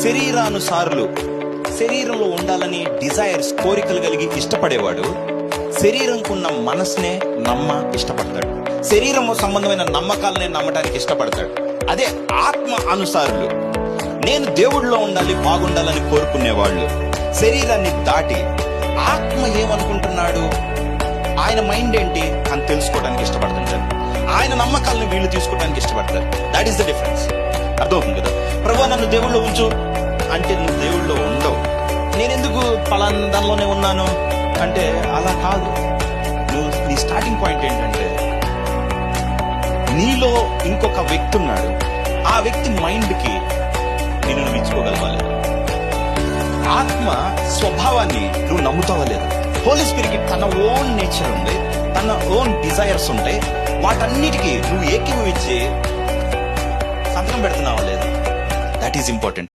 శరీరానుసారులు, శరీరంలో ఉండాలని డిజైర్స్, కోరికలు కలిగి ఇష్టపడేవాడు శరీరంకున్న మనసునే ఇష్టపడతాడు. శరీరము సంబంధమైన నమ్మకాలనే నమ్మటానికి ఇష్టపడతాడు. అదే ఆత్మ అనుసారులు, నేను దేవుడిలో ఉండాలి, బాగుండాలని కోరుకునేవాళ్ళు శరీరాన్ని దాటి ఆత్మ ఏమనుకుంటున్నాడు, ఆయన మైండ్ ఏంటి అని తెలుసుకోవడానికి ఇష్టపడుతుంటారు. ఆయన నమ్మకాలను వీళ్ళు తీసుకోవడానికి ఇష్టపడతారు. That is the difference. అర్థమవుతుంది కదా? ప్రభు నన్ను దేవుళ్ళో ఉంచు అంటే నువ్వు దేవుళ్ళో ఉండవు. నేనెందుకు పలానా దానిలోనే ఉన్నాను అంటే అలా కాదు. నువ్వు నీ స్టార్టింగ్ పాయింట్ ఏంటంటే నీలో ఇంకొక వ్యక్తి ఉన్నాడు, ఆ వ్యక్తి మైండ్కి నేను ఇచ్చుకోగలవాలి. ఆత్మ స్వభావాన్ని నువ్వు నమ్ముతావా లేదా? హోలీ స్పిరిట్ తన ఓన్ నేచర్ ఉంది, తన ఓన్ డిజైర్స్ ఉంటాయి. వాటన్నిటికీ నువ్వు ఏకీభవించి సంతకం పెడుతున్నావా లేదా? That is important.